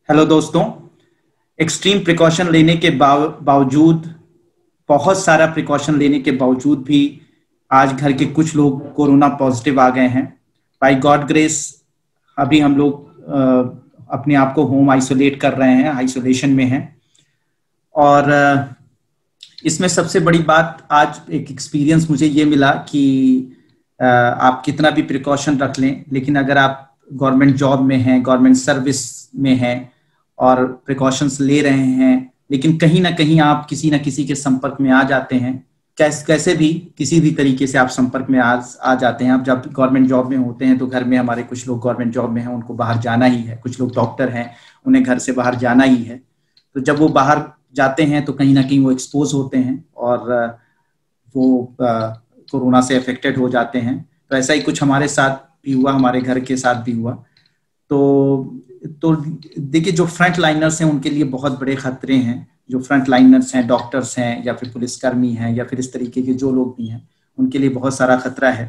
Hello दोस्तों। Extreme precaution लेने के बावजूद, बहुत सारा प्रिकॉशन लेने के बावजूद भी आज घर के कुछ लोग कोरोना पॉजिटिव आ गए हैं। बाय गॉड ग्रेस अभी हम लोग अपने आप को होम आइसोलेट कर रहे हैं, आइसोलेशन में हैं। और इसमें सबसे बड़ी बात, आज एक एक्सपीरियंस मुझे ये मिला कि आप कितना भी प्रिकॉशन रख लें, लेकिन अगर आप गवर्नमेंट जॉब में हैं, गवर्नमेंट सर्विस में हैं और प्रिकॉशंस ले रहे हैं, लेकिन कहीं ना कहीं आप किसी ना किसी के संपर्क में आ जाते हैं। कैसे भी किसी भी तरीके से आप संपर्क में आ जाते हैं। आप जब गवर्नमेंट जॉब में होते हैं तो घर में हमारे कुछ लोग गवर्नमेंट जॉब में हैं, उनको बाहर जाना ही है। कुछ लोग डॉक्टर हैं, उन्हें घर से बाहर जाना ही है। तो जब वो बाहर जाते हैं तो कहीं ना कहीं वो एक्सपोज होते हैं और वो कोरोना से अफेक्टेड हो जाते हैं। तो ऐसा ही कुछ हमारे साथ भी हुआ, हमारे घर के साथ भी हुआ। तो देखिए, जो फ्रंट लाइनर्स हैं उनके लिए बहुत बड़े खतरे हैं। जो फ्रंट लाइनर्स हैं, डॉक्टर्स हैं या फिर पुलिसकर्मी हैं या फिर इस तरीके के जो लोग भी हैं, उनके लिए बहुत सारा खतरा है।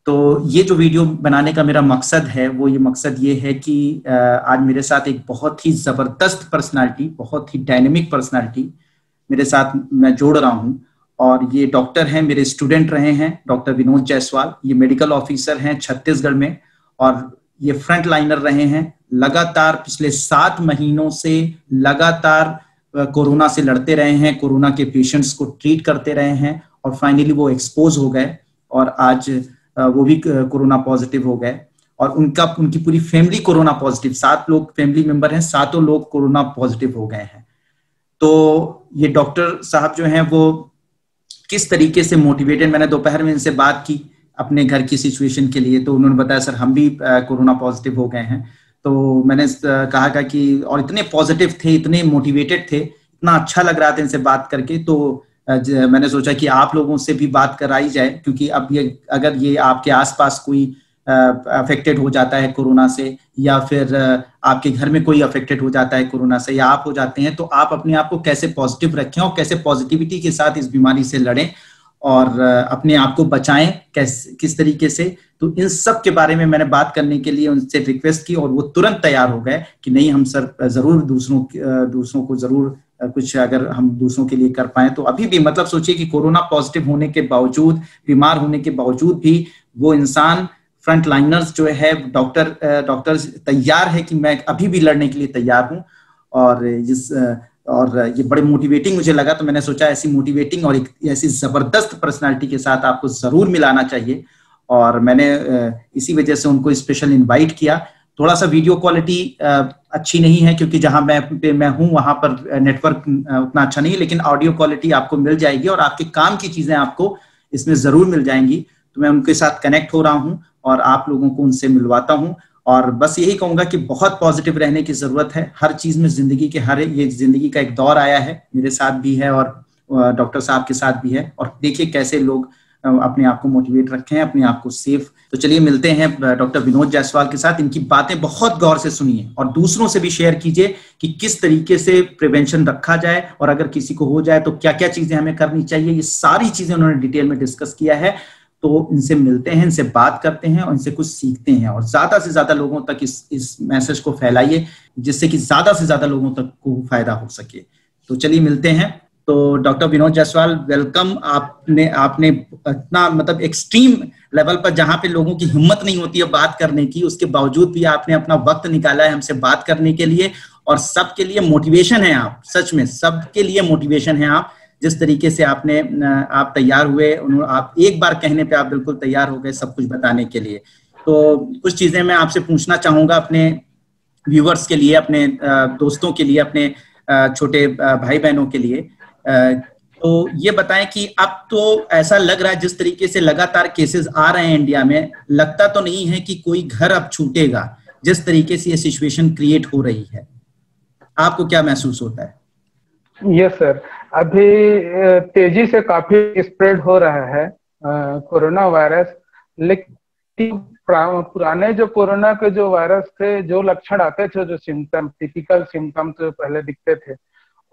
तो ये जो वीडियो बनाने का मेरा मकसद है, वो ये मकसद ये है कि आज मेरे साथ एक बहुत ही जबरदस्त पर्सनालिटी, बहुत ही डायनेमिक पर्सनालिटी मेरे साथ मैं जोड़ रहा हूँ। और ये डॉक्टर हैं, मेरे स्टूडेंट रहे हैं, डॉक्टर विनोद जायसवाल। ये मेडिकल ऑफिसर हैं छत्तीसगढ़ में और ये फ्रंट लाइनर रहे हैं। लगातार पिछले 7 महीनों से लगातार कोरोना से लड़ते रहे हैं, कोरोना के पेशेंट्स को ट्रीट करते रहे हैं और फाइनली वो एक्सपोज हो गए और आज वो भी कोरोना पॉजिटिव हो गए। और उनकी पूरी फैमिली कोरोना पॉजिटिव, 7 लोग फैमिली मेंबर हैं, 7 लोग कोरोना पॉजिटिव हो गए हैं। तो ये डॉक्टर साहब जो हैं वो किस तरीके से मोटिवेटेड, मैंने दोपहर में इनसे बात की अपने घर की सिचुएशन के लिए, तो उन्होंने बताया सर हम भी कोरोना पॉजिटिव हो गए हैं। तो मैंने कहा कि और इतने पॉजिटिव थे, इतने मोटिवेटेड थे, इतना अच्छा लग रहा था इनसे बात करके। तो मैंने सोचा कि आप लोगों से भी बात कराई जाए, क्योंकि अब ये अगर ये आपके आसपास कोई अफेक्टेड हो जाता है कोरोना से, या फिर आपके घर में कोई अफेक्टेड हो जाता है कोरोना से, या आप हो जाते हैं, तो आप अपने आप को कैसे पॉजिटिव रखें और कैसे पॉजिटिविटी के साथ इस बीमारी से लड़ें और अपने आप को बचाएं, किस तरीके से। तो इन सब के बारे में मैंने बात करने के लिए उनसे रिक्वेस्ट की और वो तुरंत तैयार हो गए कि नहीं, हम सर जरूर दूसरों को जरूर कुछ अगर हम दूसरों के लिए कर पाए। तो अभी भी मतलब सोचिए कि कोरोना पॉजिटिव होने के बावजूद, बीमार होने के बावजूद भी वो इंसान, फ्रंट लाइनर्स जो है, डॉक्टर तैयार है कि मैं अभी भी लड़ने के लिए तैयार हूं। और ये बड़े मोटिवेटिंग मुझे लगा। तो मैंने सोचा ऐसी मोटिवेटिंग और एक ऐसी जबरदस्त पर्सनालिटी के साथ आपको जरूर मिलाना चाहिए, और मैंने इसी वजह से उनको स्पेशल इनवाइट किया। थोड़ा सा वीडियो क्वालिटी अच्छी नहीं है, क्योंकि जहां मैं हूं वहां पर नेटवर्क उतना अच्छा नहीं है, लेकिन ऑडियो क्वालिटी आपको मिल जाएगी और आपके काम की चीजें आपको इसमें जरूर मिल जाएंगी। तो मैं उनके साथ कनेक्ट हो रहा हूं और आप लोगों को उनसे मिलवाता हूं। और बस यही कहूंगा कि बहुत पॉजिटिव रहने की जरूरत है हर चीज में। जिंदगी के ये जिंदगी का एक दौर आया है, मेरे साथ भी है और डॉक्टर साहब के साथ भी है। और देखिए कैसे लोग अपने आप को मोटिवेट रखें, अपने आप को सेफ। तो चलिए मिलते हैं डॉक्टर विनोद जायसवाल के साथ। इनकी बातें बहुत गौर से सुनिए और दूसरों से भी शेयर कीजिए कि किस तरीके से प्रिवेंशन रखा जाए, और अगर किसी को हो जाए तो क्या क्या चीजें हमें करनी चाहिए। ये सारी चीजें उन्होंने डिटेल में डिस्कस किया है। तो इनसे मिलते हैं, इनसे बात करते हैं और इनसे कुछ सीखते हैं, और ज्यादा से ज्यादा लोगों तक इस मैसेज को फैलाइए, जिससे कि ज्यादा से ज्यादा लोगों तक को फायदा हो सके। तो चलिए मिलते हैं। तो डॉक्टर विनोद जायसवाल, वेलकम। आपने इतना मतलब एक्सट्रीम लेवल पर, जहां पे लोगों की हिम्मत नहीं होती है बात करने की, उसके बावजूद भी आपने अपना वक्त निकाला है हमसे बात करने के लिए। और सबके लिए मोटिवेशन है आप, सच में सबके लिए मोटिवेशन है आप। जिस तरीके से आप तैयार हुए, आप एक बार कहने पे आप बिल्कुल तैयार हो गए सब कुछ बताने के लिए। तो कुछ चीजें मैं आपसे पूछना चाहूंगा अपने व्यूअर्स के लिए, अपने दोस्तों के लिए, अपने छोटे भाई बहनों के लिए। तो ये बताएं कि अब तो ऐसा लग रहा है, जिस तरीके से लगातार केसेस आ रहे हैं इंडिया में, लगता तो नहीं है कि कोई घर अब छूटेगा। जिस तरीके से ये सिचुएशन क्रिएट हो रही है, आपको क्या महसूस होता है? यस सर, अभी तेजी से काफी स्प्रेड हो रहा है कोरोना वायरस। लेकिन पुराने जो कोरोना के जो वायरस थे, जो लक्षण आते थे, जो सिम्टम, टिपिकल सिम्टम जो पहले दिखते थे,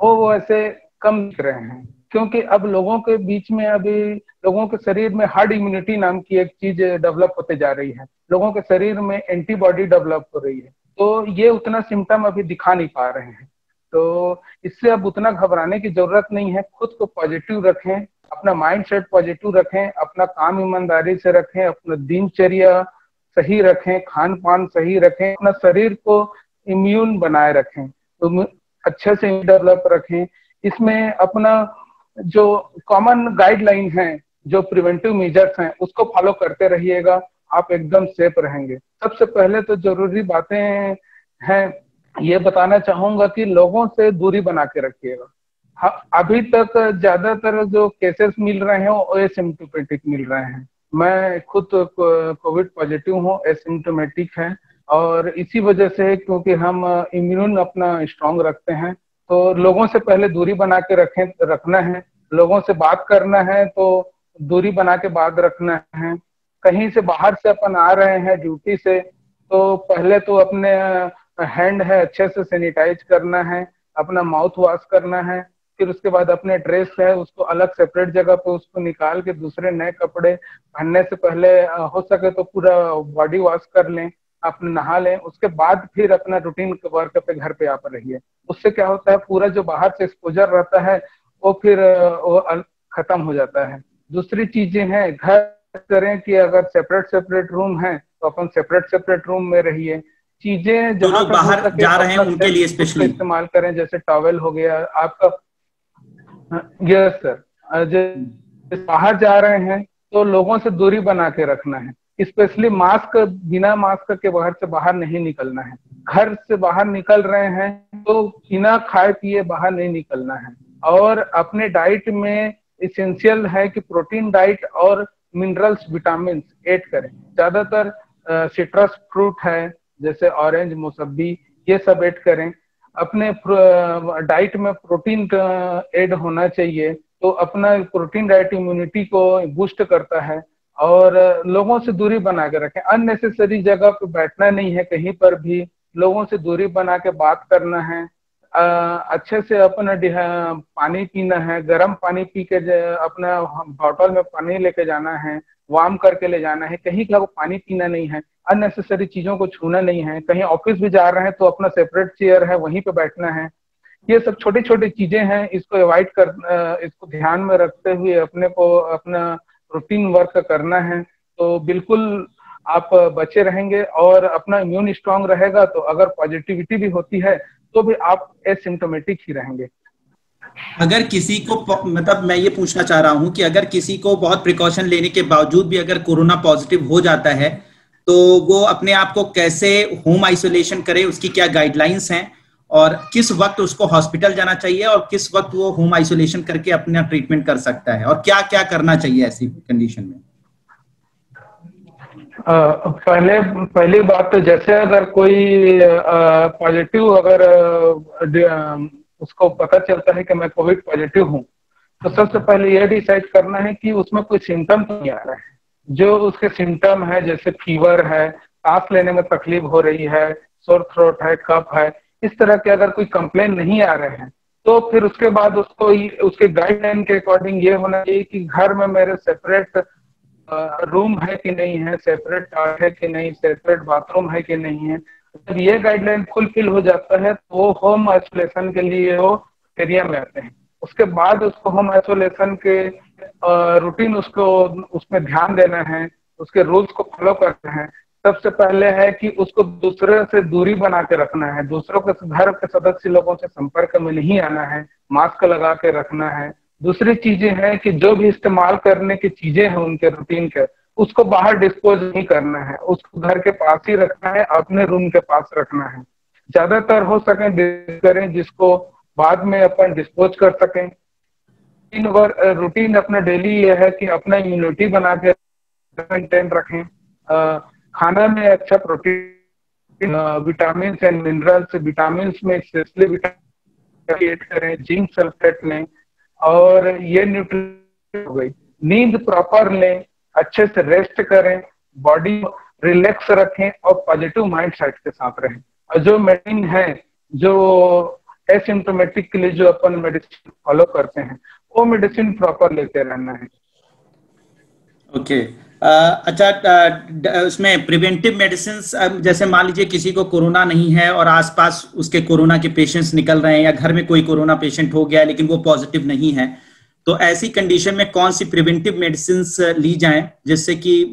वो ऐसे कम दिख रहे हैं। क्योंकि अब लोगों के बीच में, अभी लोगों के शरीर में हार्ड इम्यूनिटी नाम की एक चीज डेवलप होते जा रही है। लोगों के शरीर में एंटीबॉडी डेवलप हो रही है। तो ये उतना सिम्टम अभी दिखा नहीं पा रहे हैं। तो इससे अब उतना घबराने की जरूरत नहीं है। खुद को पॉजिटिव रखें, अपना माइंड सेट पॉजिटिव रखें, अपना काम ईमानदारी से रखें, अपना दिनचर्या सही रखें, खान पान सही रखें, अपना शरीर को इम्यून बनाए रखें, तो अच्छे से डेवलप रखें। इसमें अपना जो कॉमन गाइडलाइन है, जो प्रिवेंटिव मेजर्स हैं, उसको फॉलो करते रहिएगा, आप एकदम सेफ रहेंगे। सबसे पहले तो जरूरी बातें हैं, ये बताना चाहूंगा कि लोगों से दूरी बना के रखिएगा। अभी तक ज्यादातर जो केसेस मिल रहे हैं वो एसिम्टोमेटिक मिल रहे हैं। मैं खुद कोविड पॉजिटिव हूँ, एसिम्टोमेटिक है, और इसी वजह से क्योंकि हम इम्यून अपना स्ट्रांग रखते हैं, तो लोगों से पहले दूरी बना के रखना है। लोगों से बात करना है तो दूरी बना के बात रखना है। कहीं से बाहर से अपन आ रहे हैं ड्यूटी से, तो पहले तो अपने हैंड है अच्छे से सैनिटाइज करना है, अपना माउथ वॉश करना है, फिर उसके बाद अपने ड्रेस है उसको अलग सेपरेट जगह पे उसको निकाल के दूसरे नए कपड़े पहनने से पहले हो सके तो पूरा बॉडी वॉश कर लें, अपने नहा लें, उसके बाद फिर अपना रूटीन वर्क पे घर पे आप रहिए। उससे क्या होता है, पूरा जो बाहर से एक्सपोजर रहता है वो फिर वो खत्म हो जाता है। दूसरी चीजें हैं, घर करें कि अगर सेपरेट सेपरेट रूम है तो अपन सेपरेट सेपरेट रूम में रहिए। चीजें जो जहां लोग तक हो बाहर सके जा रहे हैं अपना उनके लिए स्पेशली इस्तेमाल करें, जैसे टॉवेल हो गया आपका। यस सर, जो बाहर जा रहे हैं तो लोगों से दूरी बना के रखना है, स्पेशली मास्क, बिना मास्क के बाहर से बाहर नहीं निकलना है। घर से बाहर निकल रहे हैं तो बिना खाए पिए बाहर नहीं निकलना है। और अपने डाइट में इसेंशियल है कि प्रोटीन डाइट और मिनरल्स विटामिन ऐड करें। ज्यादातर सिट्रस फ्रूट है जैसे ऑरेंज, मौसम्बी, ये सब ऐड करें। अपने डाइट में प्रोटीन ऐड होना चाहिए, तो अपना प्रोटीन डाइट इम्यूनिटी को बूस्ट करता है। और लोगों से दूरी बना के रखें, अननेसेसरी जगह पे बैठना नहीं है, कहीं पर भी लोगों से दूरी बना के बात करना है। अच्छे से अपना पानी पीना है, गर्म पानी पी के अपना बॉटल में पानी लेके जाना है, वार्म करके ले जाना है, कहीं का पानी पीना नहीं है, अननेसेसरी चीजों को छूना नहीं है। कहीं ऑफिस भी जा रहे हैं तो अपना सेपरेट चेयर है वहीं पे बैठना है। ये सब छोटी छोटी चीजें हैं, इसको अवॉइड कर, इसको ध्यान में रखते हुए अपने को अपना रूटीन वर्क करना है, तो बिल्कुल आप बचे रहेंगे। और अपना इम्यून स्ट्रांग रहेगा तो अगर पॉजिटिविटी भी होती है तो भी आप एसिम्टोमेटिक ही रहेंगे। अगर किसी को, मतलब मैं ये पूछना चाह रहा हूं कि अगर किसी को बहुत प्रिकॉशन लेने के बावजूद भी अगर कोरोना पॉजिटिव हो जाता है तो वो अपने आप को कैसे होम आइसोलेशन करे, उसकी क्या गाइडलाइंस हैं, और किस वक्त उसको हॉस्पिटल जाना चाहिए और किस वक्त वो होम आइसोलेशन करके अपना ट्रीटमेंट कर सकता है, और क्या क्या करना चाहिए ऐसी कंडीशन में? पहली बात तो जैसे अगर कोई पॉजिटिव, अगर उसको पता चलता है कि मैं कोविड पॉजिटिव हूँ, तो सबसे पहले यह डिसाइड करना है कि उसमें कोई सिम्टम तो नहीं आ रहा है। जो उसके सिम्टम है, जैसे फीवर है, सांस लेने में तकलीफ हो रही है, सोर थ्रोट है, कफ है, इस तरह के अगर कोई कंप्लेन नहीं आ रहे हैं तो फिर उसके बाद उसको उसके गाइडलाइन के अकॉर्डिंग ये होना चाहिए कि घर में मेरे सेपरेट रूम है कि नहीं है, सेपरेट टॉयलेट है कि नहीं, सेपरेट बाथरूम है कि नहीं है। जब ये गाइडलाइन फुलफिल हो जाता है तो वो होम आइसोलेशन के लिए वो एरिया में आते हैं। उसके बाद उसको होम आइसोलेशन के रूटीन उसको उसमें ध्यान देना है, उसके रूल्स को फॉलो करना है। सबसे पहले है कि उसको दूसरे से दूरी बना के रखना है, दूसरों के घर के सदस्य लोगों से संपर्क में नहीं आना है, मास्क लगा के रखना है। दूसरी चीजें हैं कि जो भी इस्तेमाल करने की चीजें हैं उनके रूटीन के, उसको बाहर डिस्पोज नहीं करना है, उसको घर के पास ही रखना है, अपने रूम के पास रखना है। ज्यादातर हो सके करें जिसको बाद में अपन डिस्पोज कर सकें। रूटीन अपना डेली ये है कि अपना इम्यूनिटी बना के मेंटेन रखें। खाना में अच्छा protein, vitamin and minerals, vitamin में स्पेशली विटामिन ऐड करें, जिंक सल्फेट लें, और ये न्यूट्रिशन हो गई। नींद प्रॉपर लें, अच्छे से रेस्ट करें, बॉडी रिलैक्स रखें और पॉजिटिव माइंड सेट के साथ रहें। और जो मेडिसिन है, जो एसिम्टोमेटिक के लिए जो अपन मेडिसिन फॉलो करते हैं, वो मेडिसिन प्रॉपर लेते रहना है। ओके अच्छा, उसमें प्रिवेंटिव मेडिसिन, जैसे मान लीजिए किसी को कोरोना नहीं है और आसपास उसके कोरोना के पेशेंट्स निकल रहे हैं, या घर में कोई कोरोना पेशेंट हो गया है लेकिन वो पॉजिटिव नहीं है, तो ऐसी कंडीशन में कौन सी प्रिवेंटिव मेडिसिन्स ली जाएं जिससे कि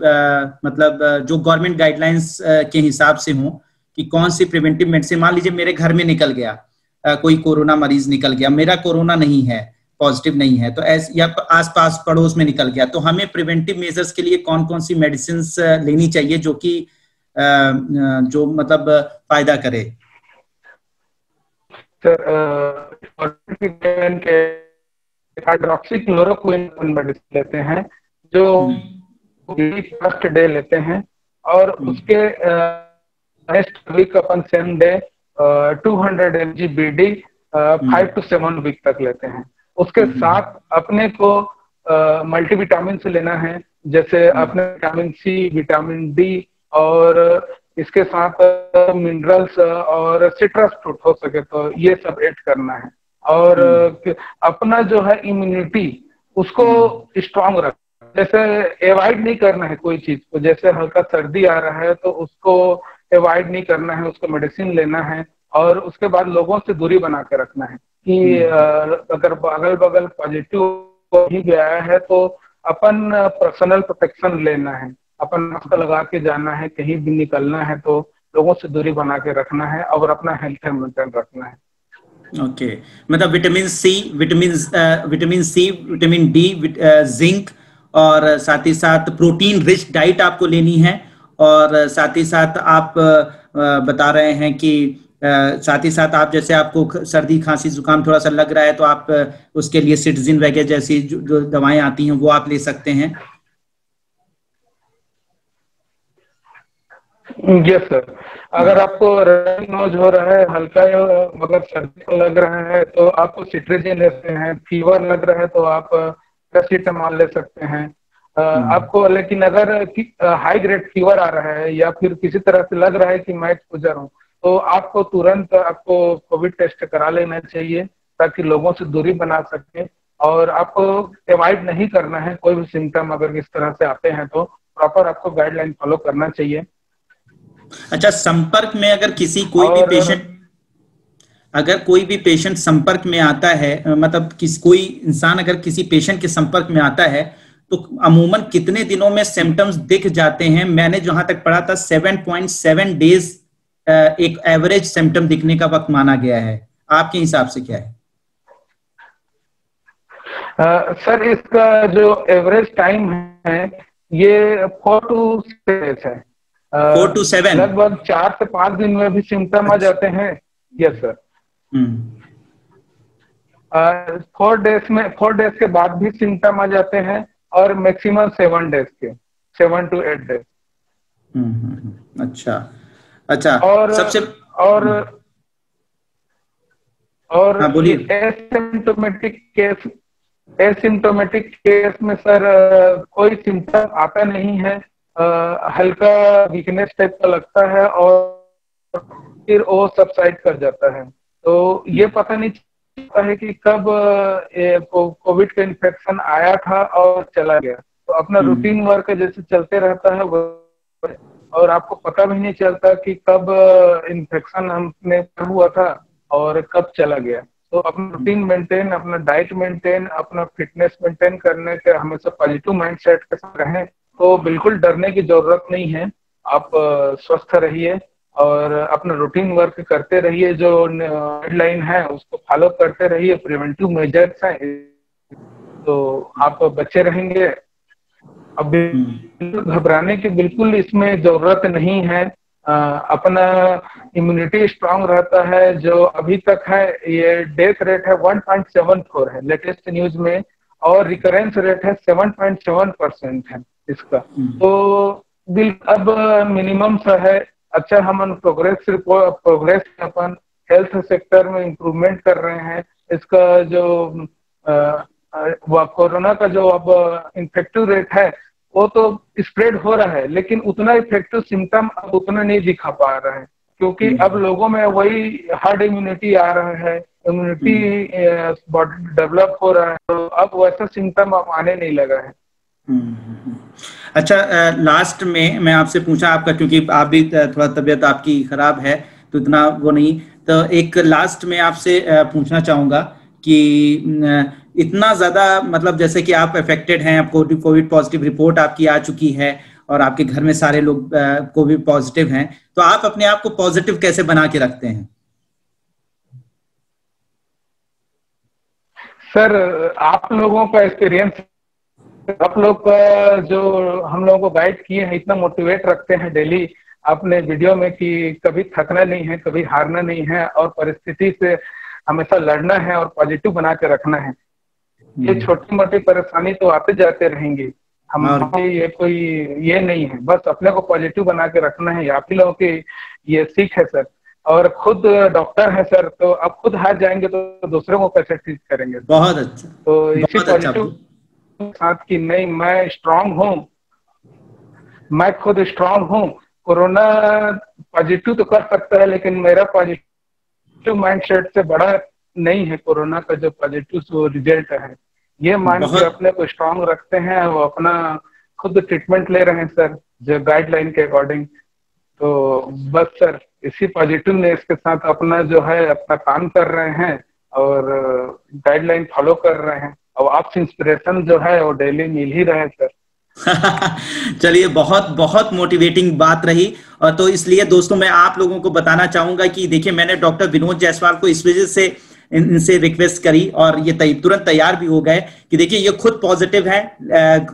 मतलब जो गवर्नमेंट गाइडलाइंस के हिसाब से हो, कि कौन सी प्रिवेंटिव मेडिसिन, मान लीजिए मेरे घर में निकल गया कोई कोरोना मरीज निकल गया, मेरा कोरोना नहीं है, पॉजिटिव नहीं है, तो ऐसे या आसपास पड़ोस में निकल गया, तो हमें प्रिवेंटिव मेजर्स के लिए कौन कौन सी मेडिसिन लेनी चाहिए जो कि जो मतलब फायदा करे? सर, हाइड्रोक्सीक्लोरोक्विन मेडिसिन लेते हैं जो फर्स्ट डे लेते हैं, और उसके नेक्स्ट वीक अपन same day 200 mg BD 5 to 7 week तक लेते हैं। उसके साथ अपने को मल्टीविटामिन से लेना है, जैसे अपने विटामिन सी, विटामिन डी, और इसके साथ मिनरल्स और सिट्रस फ्रूट हो सके तो ये सब ऐड करना है। और अपना जो है इम्यूनिटी उसको स्ट्रांग रखना, जैसे अवॉइड नहीं करना है कोई चीज को, जैसे हल्का सर्दी आ रहा है तो उसको अवॉइड नहीं करना है, उसको मेडिसिन लेना है, और उसके बाद लोगों से दूरी बना के रखना है कि अगर अगल बगल पॉजिटिव ही गया है तो अपन पर्सनल प्रोटेक्शन लेना है, अपन मास्क लगा के जाना है, कहीं भी निकलना है तो लोगों से दूरी बना के रखना है और अपना हेल्थ मेंटेन रखना है। ओके, मतलब vitamin C, vitamin D, zinc, और साथ ही साथ प्रोटीन रिच डाइट आपको लेनी है, और साथ ही साथ आप बता रहे हैं कि साथ ही साथ आप जैसे आपको सर्दी खांसी जुकाम थोड़ा सा लग रहा है तो आप उसके लिए सिट्रिजिन वगैरह जैसी जो दवाएं आती हैं वो आप ले सकते हैं। यस सर, अगर आपको रनिंग नोज हो रहा है, हल्का मतलब सर्दी लग रहा है तो आपको सिट्रिजिन लेते हैं, फीवर लग रहा है तो आप पैरासीटामोल ले सकते हैं। आपको लेकिन अगर हाई ग्रेड फीवर आ रहा है या फिर किसी तरह से लग रहा है कि मैं गुजर हूँ, तो आपको तुरंत आपको कोविड टेस्ट करा लेना चाहिए ताकि लोगों से दूरी बना सके, और आपको अवॉइड नहीं करना है कोई भी सिम्टम अगर इस तरह से आते हैं तो प्रॉपर आपको गाइडलाइन फॉलो करना चाहिए। अच्छा, संपर्क में अगर किसी कोई भी पेशेंट संपर्क में आता है, मतलब कोई इंसान अगर किसी पेशेंट के संपर्क में आता है तो अमूमन कितने दिनों में सिम्टम्स दिख जाते हैं? मैंने जहां तक पढ़ा था 7.7 डेज एक एवरेज सिम्टम दिखने का वक्त माना गया है, आपके हिसाब से क्या है? सर, इसका जो एवरेज टाइम है ये 4 to 6 days है। 4 to 7, लगभग 4 से 5 दिन में भी सिम्टम आ जाते हैं। यस सर, 4 डेज के बाद भी सिम्टम आ जाते हैं, और मैक्सिमम 7 डेज के, 7 to 8 डेज। अच्छा अच्छा, और सबसे और हाँ, बोलिए। एसिम्टोमेटिक केस में सर कोई सिम्टम आता नहीं है, हल्का वीकनेस टाइप का लगता है और फिर वो सबसाइड कर जाता है। तो ये पता नहीं चलता है कि कब कोविड का इन्फेक्शन आया था और चला गया, तो अपना रूटीन वर्क जैसे चलते रहता है और आपको पता भी नहीं चलता कि कब इन्फेक्शन हमने हुआ था और कब चला गया। तो अपना रूटीन मेंटेन, अपना डाइट मेंटेन, अपना फिटनेस मेंटेन करने के हमेशा पॉजिटिव माइंडसेट के साथ रहें, तो बिल्कुल डरने की जरूरत नहीं है। आप स्वस्थ रहिए और अपना रूटीन वर्क करते रहिए, जो गाइडलाइन है उसको फॉलो करते रहिए, प्रिवेंटिव मेजर्स हैं तो आप बचे रहेंगे। अब घबराने की बिल्कुल इसमें जरूरत नहीं है। अपना इम्यूनिटी स्ट्रांग रहता है। जो अभी तक है ये डेथ रेट है 1.74 है लेटेस्ट न्यूज में, और रिकरेंस रेट है 7.7% है इसका। तो अब मिनिमम सा है। अच्छा, हम प्रोग्रेस अपन हेल्थ सेक्टर में इम्प्रूवमेंट कर रहे हैं। इसका जो कोरोना का जो अब इन्फेक्टिव रेट है वो तो स्प्रेड हो रहा है, लेकिन उतना इफेक्टिव सिम्टम अब उतना नहीं दिखा पा रहा है, क्योंकि अब लोगों में वही हर्ड इम्यूनिटी आ रहा है, इम्यूनिटी बॉडी डेवलप हो रहा है, तो अब वैसा सिम्टम अब आने नहीं लगा है। अच्छा, लास्ट में मैं आपसे पूछा आपका, क्योंकि आप भी थोड़ा तबीयत आपकी खराब है तो इतना वो नहीं, तो एक लास्ट में आपसे पूछना चाहूंगा कि इतना ज्यादा मतलब जैसे कि आप अफेक्टेड हैं, आपको कोविड पॉजिटिव रिपोर्ट आपकी आ चुकी है और आपके घर में सारे लोग कोविड पॉजिटिव हैं, तो आप अपने आप को पॉजिटिव कैसे बना के रखते हैं? सर, आप लोगों का एक्सपीरियंस, आप लोग का जो हम लोगों को गाइड किए हैं, इतना मोटिवेट रखते हैं डेली अपने वीडियो में कि कभी थकना नहीं है, कभी हारना नहीं है, और परिस्थिति से हमेशा लड़ना है और पॉजिटिव बना के रखना है। ये छोटी मोटी परेशानी तो आते जाते रहेंगी, हम ये कोई ये नहीं है, बस अपने को पॉजिटिव बना के रखना है। आप ही लोगों की ये सीख है सर। और खुद डॉक्टर है सर, तो अब खुद हार जाएंगे तो दूसरों को कैसे ठीक करेंगे? बहुत अच्छा, तो इसी पॉजिटिव साथ की नहीं, मैं स्ट्रांग हूँ, मैं खुद स्ट्रांग हूँ। कोरोना पॉजिटिव तो कर सकता है, लेकिन मेरा पॉजिटिव माइंडसेट से बड़ा नहीं है कोरोना का जो पॉजिटिव रिजल्ट है। ये मान के अपने को स्ट्रांग रखते हैं, वो अपना खुद ट्रीटमेंट ले रहे हैं सर जो गाइडलाइन के अकॉर्डिंग। तो बस सर, इसी पॉजिटिवनेस के साथ अपना जो है अपना काम कर रहे हैं और गाइडलाइन फॉलो कर रहे हैं, और आपसे इंस्पिरेशन जो है वो डेली मिल ही रहे हैं सर। चलिए, बहुत बहुत मोटिवेटिंग बात रही। और तो इसलिए दोस्तों मैं आप लोगों को बताना चाहूंगा कि देखिए, मैंने डॉक्टर विनोद जायसवाल को इस वजह से इनसे रिक्वेस्ट करी और ये तुरंत तैयार भी हो गए कि देखिए ये खुद पॉजिटिव है,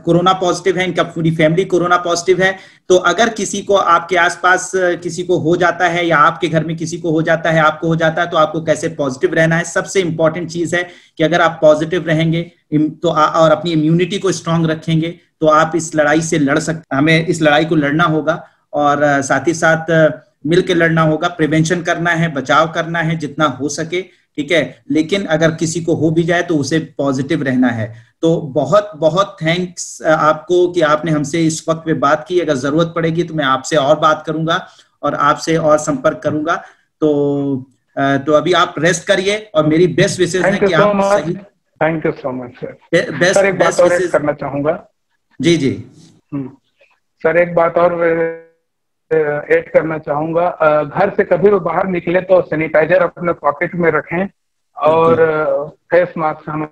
कोरोना पॉजिटिव है, इनका पूरी फैमिली कोरोना पॉजिटिव है। तो अगर किसी को आपके आसपास किसी को हो जाता है या आपके घर में किसी को हो जाता है, आपको हो जाता है, तो आपको कैसे पॉजिटिव रहना है। सबसे इंपॉर्टेंट चीज है कि अगर आप पॉजिटिव रहेंगे तो और अपनी इम्यूनिटी को स्ट्रांग रखेंगे तो आप इस लड़ाई से लड़ सकते। हमें इस लड़ाई को लड़ना होगा और साथ ही साथ मिलकर लड़ना होगा, प्रिवेंशन करना है, बचाव करना है जितना हो सके, ठीक है। लेकिन अगर किसी को हो भी जाए तो उसे पॉजिटिव रहना है। तो बहुत बहुत थैंक्स आपको कि आपने हमसे इस वक्त पे बात की। अगर जरूरत पड़ेगी तो मैं आपसे और बात करूंगा और आपसे और संपर्क करूंगा। तो अभी आप रेस्ट करिए और मेरी बेस्ट विशेष है कि आप सही। Thank you so much sir. Best एक बात और ऐड करना चाहूंगा। जी जी सर, एक बात और ऐड करना चाहूंगा। घर से कभी भी बाहर निकले तो सैनिटाइजर अपने पॉकेट में रखें और फेस मास्क हम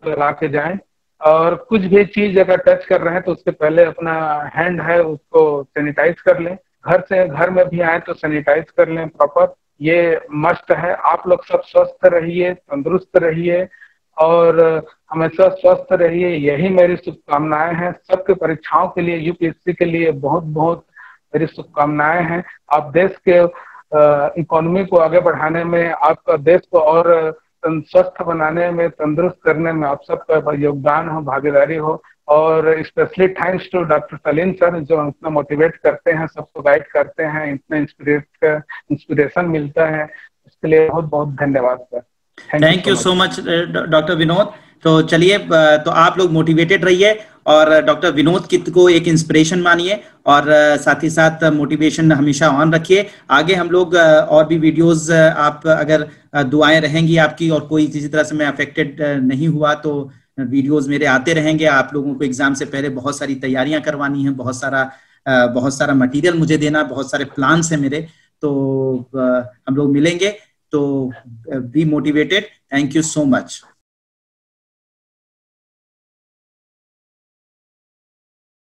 लगा के जाएं। और कुछ भी चीज अगर टच कर रहे हैं तो उससे पहले अपना हैंड है उसको सैनिटाइज कर लें। घर में भी आए तो सैनिटाइज कर लें प्रॉपर, ये मस्ट है। आप लोग सब स्वस्थ रहिए, तंदुरुस्त रहिए और हमेशा स्वस्थ रहिए, यही मेरी शुभकामनाएं हैं। सबके परीक्षाओं के लिए, यूपीएससी के लिए बहुत बहुत मेरी शुभकामनाएं हैं। आप देश के इकोनॉमी को आगे बढ़ाने में, आपका देश को और स्वस्थ बनाने में, तंदुरुस्त करने में आप सबका योगदान हो, भागीदारी हो। और specially thanks to doctor Salim sir जो इतना मोटिवेट करते हैं, सबको गाइड करते हैं, इतना इंस्पिरेशन मिलता है, इसके लिए बहुत बहुत धन्यवाद sir. Thank you so much doctor Vinod. तो चलिए, तो आप लोग मोटिवेटेड रहिए और डॉक्टर विनोद को एक इंस्पिरेशन मानिए और साथ ही साथ मोटिवेशन हमेशा ऑन रखिए। आगे हम लोग और भी वीडियोस, आप अगर दुआएं रहेंगी आपकी और कोई किसी तरह से मैं अफेक्टेड नहीं हुआ तो वीडियोस मेरे आते रहेंगे। आप लोगों को एग्जाम से पहले बहुत सारी तैयारियां करवानी है, बहुत सारा मटेरियल मुझे देना, बहुत सारे प्लान्स हैं मेरे। तो हम लोग मिलेंगे। तो be motivated. Thank you so much.